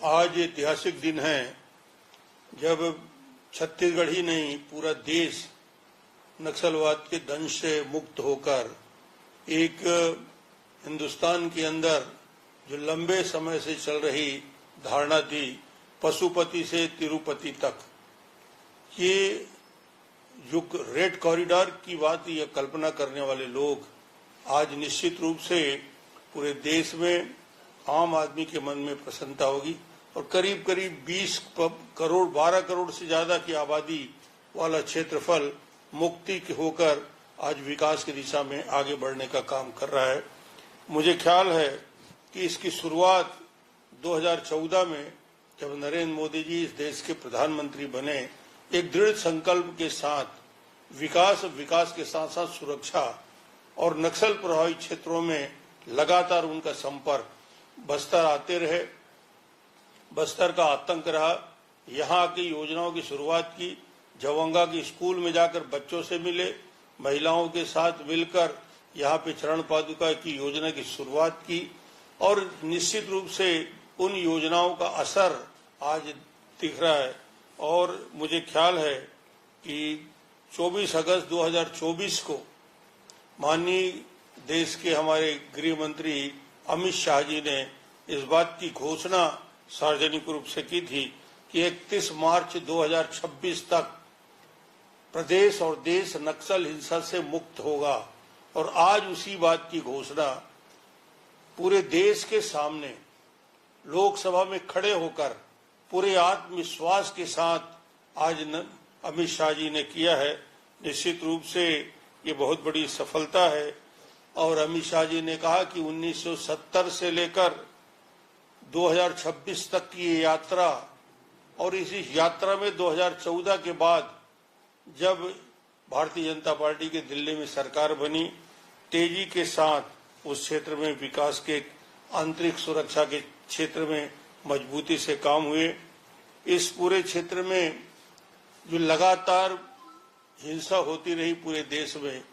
आज ऐतिहासिक दिन है जब छत्तीसगढ़ ही नहीं पूरा देश नक्सलवाद के दंश से मुक्त होकर एक हिंदुस्तान के अंदर जो लंबे समय से चल रही धारणा थी पशुपति से तिरुपति तक, ये जो रेड कॉरिडोर की बात या कल्पना करने वाले लोग आज निश्चित रूप से पूरे देश में आम आदमी के मन में प्रसन्नता होगी और करीब करीब 20 करोड़ 12 करोड़ से ज्यादा की आबादी वाला क्षेत्रफल मुक्ति होकर आज विकास की दिशा में आगे बढ़ने का काम कर रहा है। मुझे ख्याल है कि इसकी शुरुआत 2014 में जब नरेंद्र मोदी जी इस देश के प्रधानमंत्री बने, एक दृढ़ संकल्प के साथ विकास के साथ साथ सुरक्षा और नक्सल प्रभावित क्षेत्रों में लगातार उनका संपर्क बस्तर आते रहे, बस्तर का आतंक रहा, यहाँ की योजनाओं की शुरुआत की, जवंगा की स्कूल में जाकर बच्चों से मिले, महिलाओं के साथ मिलकर यहाँ पे चरण पादुका की योजना की शुरुआत की और निश्चित रूप से उन योजनाओं का असर आज दिख रहा है। और मुझे ख्याल है कि 24 अगस्त 2024 को माननीय देश के हमारे गृह मंत्री अमित शाह जी ने इस बात की घोषणा सार्वजनिक रूप से की थी कि 31 मार्च 2026 तक प्रदेश और देश नक्सल हिंसा से मुक्त होगा। और आज उसी बात की घोषणा पूरे देश के सामने लोकसभा में खड़े होकर पूरे आत्मविश्वास के साथ आज अमित शाह जी ने किया है। निश्चित रूप से ये बहुत बड़ी सफलता है। और अमित शाह जी ने कहा कि 1970 से लेकर 2026 तक की ये यात्रा और इसी यात्रा में 2014 के बाद जब भारतीय जनता पार्टी के दिल्ली में सरकार बनी, तेजी के साथ उस क्षेत्र में विकास के आंतरिक सुरक्षा के क्षेत्र में मजबूती से काम हुए। इस पूरे क्षेत्र में जो लगातार हिंसा होती रही पूरे देश में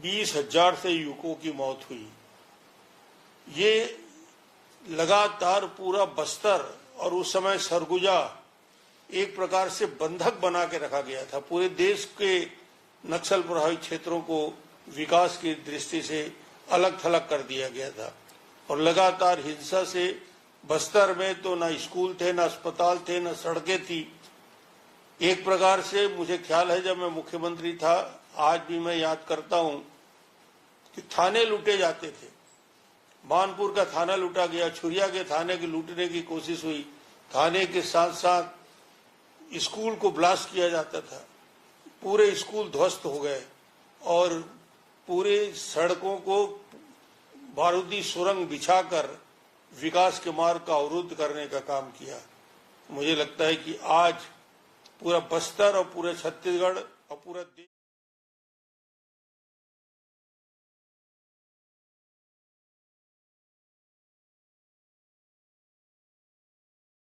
20,000 से युवकों की मौत हुई। ये लगातार पूरा बस्तर और उस समय सरगुजा एक प्रकार से बंधक बना के रखा गया था। पूरे देश के नक्सल प्रभावित क्षेत्रों को विकास की दृष्टि से अलग थलग कर दिया गया था और लगातार हिंसा से बस्तर में तो ना स्कूल थे, ना अस्पताल थे, ना सड़कें थी। एक प्रकार से मुझे ख्याल है जब मैं मुख्यमंत्री था, आज भी मैं याद करता हूं कि थाने लूटे जाते थे। मानपुर का थाना लूटा गया, छुरिया के थाने के लूटने की कोशिश हुई, थाने के साथ साथ स्कूल को ब्लास्ट किया जाता था, पूरे स्कूल ध्वस्त हो गए और पूरे सड़कों को बारूदी सुरंग बिछाकर विकास के मार्ग का अवरुद्ध करने का काम किया। मुझे लगता है कि आज पूरा बस्तर और पूरे छत्तीसगढ़ और पूरा देश